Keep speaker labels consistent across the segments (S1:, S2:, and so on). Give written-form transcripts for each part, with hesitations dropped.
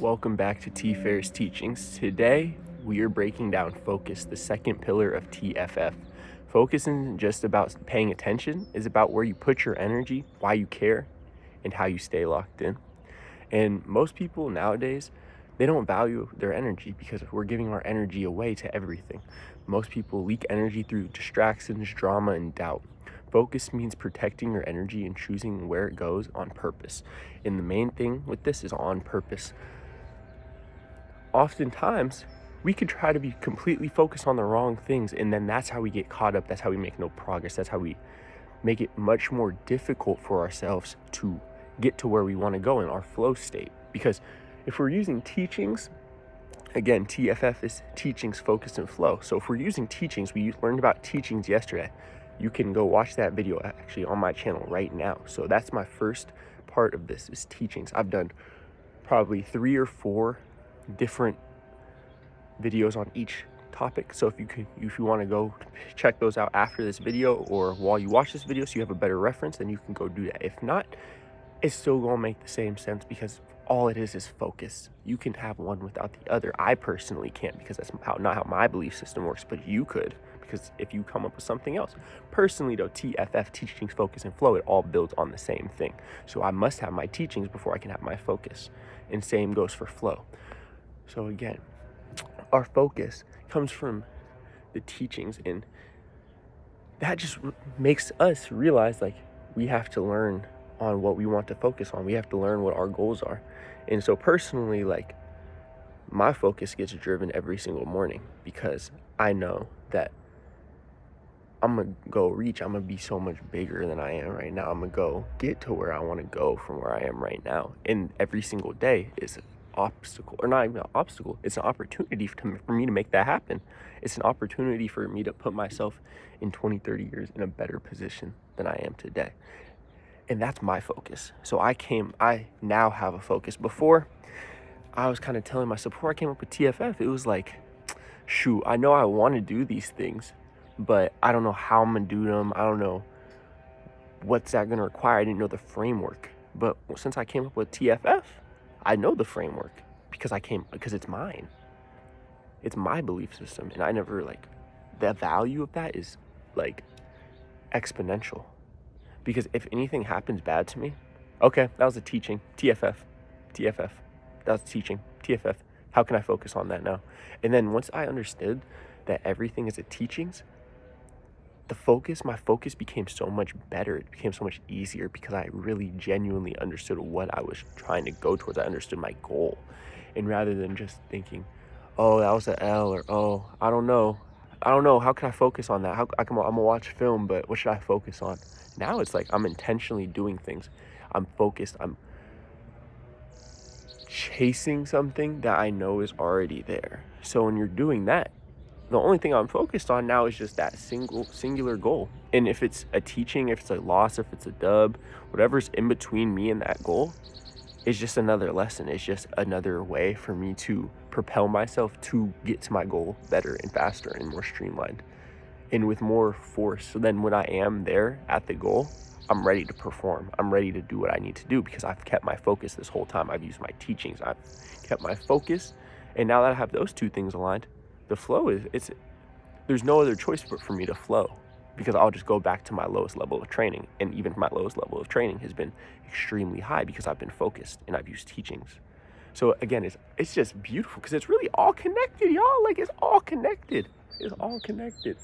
S1: Welcome back to T Fair's teachings. Today, we are breaking down focus, the second pillar of TFF. Focus isn't just about paying attention, it's about where you put your energy, why you care, and how you stay locked in. And most people nowadays, they don't value their energy because we're giving our energy away to everything. Most people leak energy through distractions, drama, and doubt. Focus means protecting your energy and choosing where it goes on purpose. And the main thing with this is on purpose. Oftentimes, we could try to be completely focused on the wrong things, and then that's how we get caught up. That's how we make no progress. That's how we make it much more difficult for ourselves to get to where we want to go in our flow state. Because if we're using teachings, again, TFF is teachings, focus, and flow. So if we're using teachings, we learned about teachings yesterday. You can go watch that video actually on my channel right now. So that's my first part of this is teachings. I've done probably 3 or 4 different videos on each topic. So if you want to go check those out after this video or while you watch this video so you have a better reference, then you can go do that. If not, it's still gonna make the same sense because all it is focus. You can have one without the other. I personally can't because that's not how my belief system works, but you could because if you come up with something else. Personally though, TFF, teachings, focus, and flow, it all builds on the same thing. So I must have my teachings before I can have my focus. And same goes for flow. So again, our focus comes from the teachings, and that just makes us realize like we have to learn on what we want to focus on. We have to learn what our goals are. And so personally, like my focus gets driven every single morning because I know that I'm gonna I'm gonna be so much bigger than I am right now. I'm gonna go get to where I want to go from where I am right now. And every single day is an obstacle, or not even an obstacle, it's an opportunity for me to make that happen. It's an opportunity for me to put myself in 20-30 years in a better position than I am today. And that's my focus. So I now have a focus. Before, I was kind of telling myself, before I came up with TFF, it was like, shoot, I know I want to do these things, but I don't know how I'm going to do them. I don't know what's that going to require. I didn't know the framework. But since I came up with TFF, I know the framework because it's mine. It's my belief system. And I never the value of that is like exponential. Because if anything happens bad to me, okay, that was a teaching, TFF, that was teaching, TFF. How can I focus on that now? And then once I understood that everything is a teachings, my focus became so much better. It became so much easier because I really genuinely understood what I was trying to go towards. I understood my goal. And rather than just thinking, oh, that was an L, or oh, I don't know, how can I focus on that? I'm gonna watch film, but what should I focus on? Now it's like I'm intentionally doing things. I'm focused. I'm chasing something that I know is already there. So when you're doing that, the only thing I'm focused on now is just that singular goal. And if it's a teaching, if it's a loss, if it's a dub, whatever's in between me and that goal is just another lesson. It's just another way for me to propel myself to get to my goal better and faster and more streamlined and with more force. So then when I am there at the goal, I'm ready to perform. I'm ready to do what I need to do because I've kept my focus this whole time. I've used my teachings. I've kept my focus. And now that I have those two things aligned, the flow there's no other choice but for me to flow because I'll just go back to my lowest level of training. And even my lowest level of training has been extremely high because I've been focused and I've used teachings. So again, it's just beautiful because it's really all connected, y'all. Like it's all connected. It's all connected.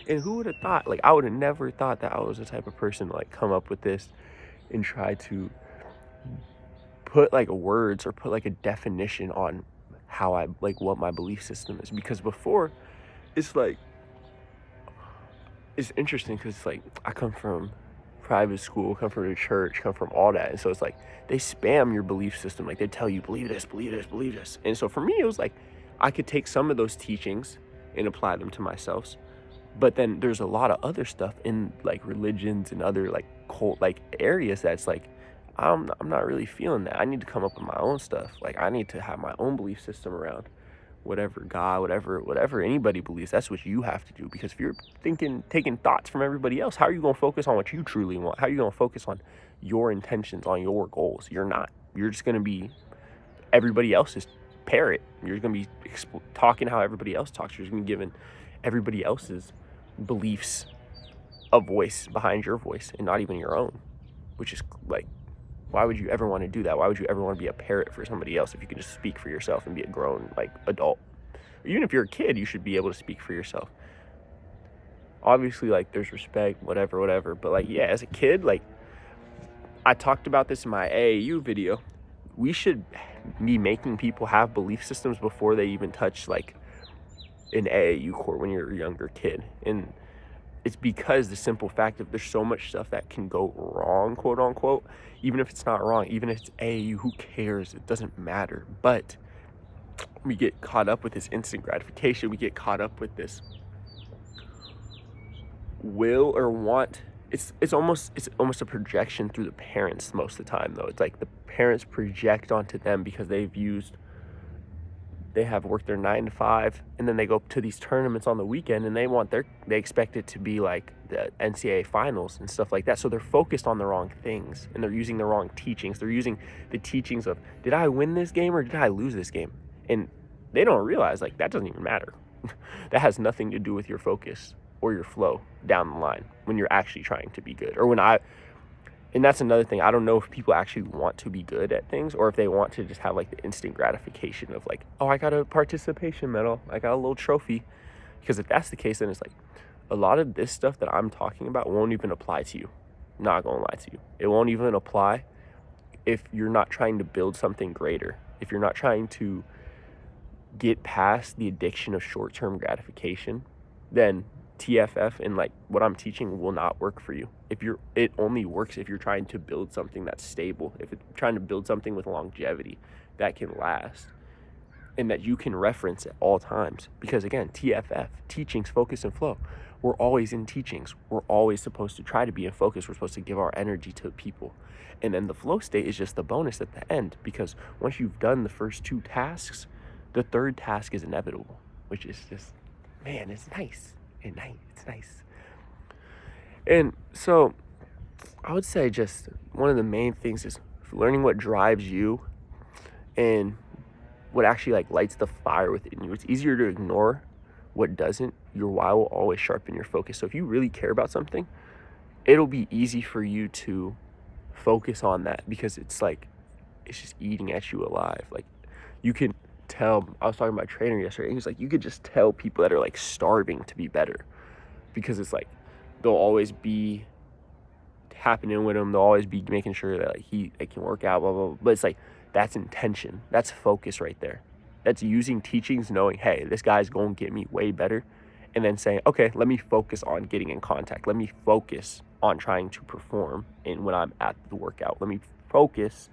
S1: And who would have thought, I would have never thought that I was the type of person to come up with this and try to put words or put a definition on how I what my belief system is. Because before it's interesting because I come from private school, come from the church, come from all that. And so it's they spam your belief system. They tell you, believe this, believe this, believe this. And so for me, it was I could take some of those teachings and apply them to myself. But then there's a lot of other stuff in religions and other cult areas that's I'm not really feeling that. I need to come up with my own stuff. I need to have my own belief system around whatever God, whatever anybody believes. That's what you have to do. Because if you're taking thoughts from everybody else, how are you going to focus on what you truly want? How are you going to focus on your intentions, on your goals? You're not. You're just going to be everybody else's parrot. You're going to be talking how everybody else talks. You're going to be giving everybody else's beliefs a voice behind your voice and not even your own, which is like, why would you ever want to do that? Why would you ever want to be a parrot for somebody else if you can just speak for yourself and be a grown, like, adult? Even if you're a kid, you should be able to speak for yourself. Obviously, like, there's respect, whatever. But, like, yeah, as a kid, like, I talked about this in my AAU video. We should be making people have belief systems before they even touch, like, an AAU court when you're a younger kid. And it's because the simple fact that there's so much stuff that can go wrong, quote unquote, even if it's not wrong, even if it's AAU, who cares? It doesn't matter. But we get caught up with this instant gratification. We get caught up with this will or want. It's almost a projection through the parents most of the time, though. It's like the parents project onto them because they have worked their 9 to 5, and then they go to these tournaments on the weekend, and they expect it to be like the NCAA finals and stuff like that. So they're focused on the wrong things, and they're using the wrong teachings. They're using the teachings of, did I win this game or did I lose this game? And they don't realize, like, that doesn't even matter. That has nothing to do with your focus or your flow down the line when you're actually trying to be good. And that's another thing. I don't know if people actually want to be good at things, or if they want to just have, like, the instant gratification of, like, oh, I got a participation medal, I got a little trophy. Because if that's the case, then it's like a lot of this stuff that I'm talking about won't even apply to you. I'm not gonna lie to you. It won't even apply if you're not trying to build something greater. If you're not trying to get past the addiction of short-term gratification, then TFF and, like, what I'm teaching will not work for you. It only works if you're trying to build something that's stable, if you're trying to build something with longevity that can last and that you can reference at all times. Because again, TFF, teachings, focus, and flow. We're always in teachings. We're always supposed to try to be in focus. We're supposed to give our energy to people. And then the flow state is just the bonus at the end, because once you've done the first 2 tasks, the third task is inevitable, which is just, man, it's nice. It's nice. And so I would say just one of the main things is learning what drives you and what actually, like, lights the fire within you. It's easier to ignore what doesn't. Your why will always sharpen your focus. So if you really care about something, it'll be easy for you to focus on that, because it's like, it's just eating at you alive. Like, you can tell, I was talking about a trainer yesterday, and he was like, you could just tell people that are, like, starving to be better, because it's like they'll always be happening with him. They'll always be making sure that, like, they can work out, blah, blah, blah. But it's like, that's intention. That's focus right there. That's using teachings, knowing, hey, this guy's going to get me way better. And then saying, okay, let me focus on getting in contact. Let me focus on trying to perform when I'm at the workout. Let me focus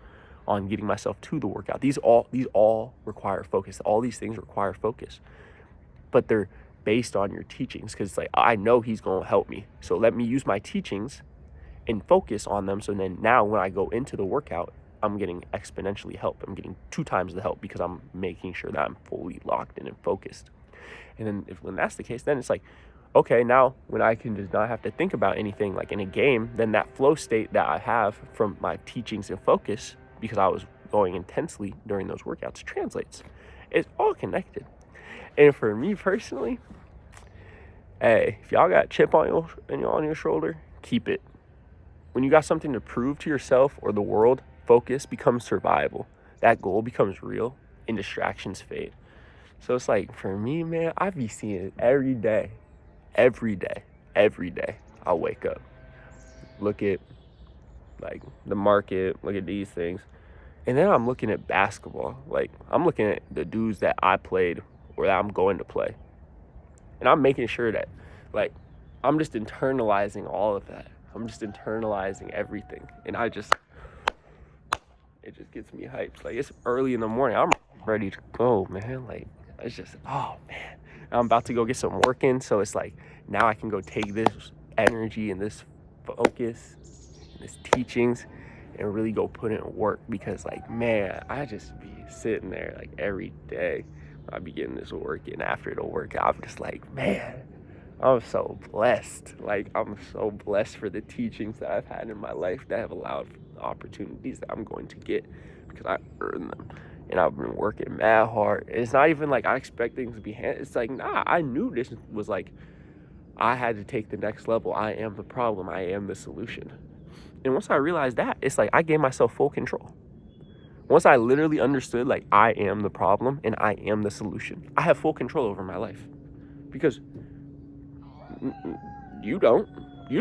S1: on getting myself to the workout. These all require focus. All these things require focus. But they're based on your teachings, because it's like, I know he's going to help me. So let me use my teachings and focus on them. So then now when I go into the workout, I'm getting exponentially help. I'm getting 2 times the help, because I'm making sure that I'm fully locked in and focused. And then when that's the case, then it's like, okay, now when I can just not have to think about anything, like in a game, then that flow state that I have from my teachings and focus, because I was going intensely during those workouts, translates. It's all connected. And for me personally, hey, if y'all got a chip on your shoulder, keep it. When you got something to prove to yourself or the world, focus becomes survival. That goal becomes real, and distractions fade. So it's like, for me, man, I be seeing it every day. I'll wake up, look at, like, the market, look at these things, and then I'm looking at basketball. Like, I'm looking at the dudes that I played or that I'm going to play, and I'm making sure that, like, I'm just internalizing all of that. I'm just internalizing everything, and it just gets me hyped. Like, it's early in the morning. I'm ready to go, man. Like, it's just, oh, man. I'm about to go get some work in, so it's like, now I can go take this energy and this focus and this teachings and really go put in work, because, like, man, I just be sitting there, like, every day. I be getting this work in. After the workout, I'm just like, man, I'm so blessed. Like, I'm so blessed for the teachings that I've had in my life that have allowed for the opportunities that I'm going to get, because I earned them. and I've been working mad hard. And it's not even like I expect things to be it's like, nah, I knew this was like, I had to take the next level. I am the problem. I am the solution. And once I realized that, it's like I gave myself full control. Once I literally understood, like, I am the problem and I am the solution, I have full control over my life. Because you don't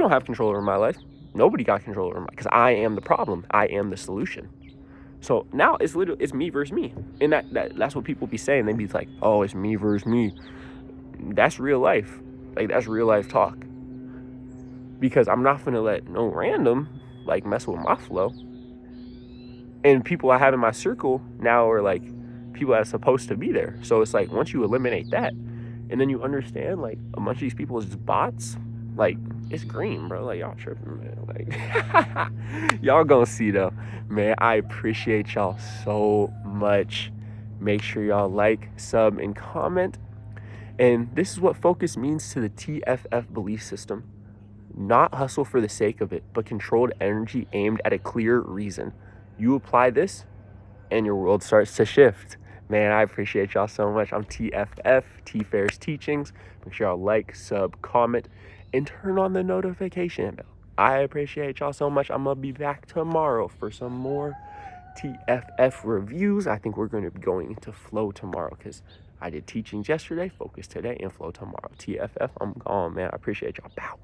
S1: have control over my life. Nobody got control over because I am the problem. I am the solution. So now it's me versus me. And that's what people be saying. They be like, oh, it's me versus me. That's real life. Like, that's real life talk. Because I'm not gonna let no random like mess with my flow. And people I have in my circle now are like people that are supposed to be there. So it's like, once you eliminate that, and then you understand like a bunch of these people is just bots, like, it's green, bro. Like, y'all tripping, man. Like, y'all gonna see though, man. I appreciate y'all so much. Make sure y'all like, sub, and comment. And this is what focus means to the TFF belief system. Not hustle for the sake of it, but controlled energy aimed at a clear reason. You apply this and your world starts to shift. Man, I appreciate y'all so much. I'm TFF, T-Fair's Teachings. Make sure y'all like, sub, comment, and turn on the notification bell. I appreciate y'all so much. I'm going to be back tomorrow for some more TFF reviews. I think we're going to be going into flow tomorrow because I did teachings yesterday, focus today, and flow tomorrow. TFF, I'm gone, man. I appreciate y'all. Bow.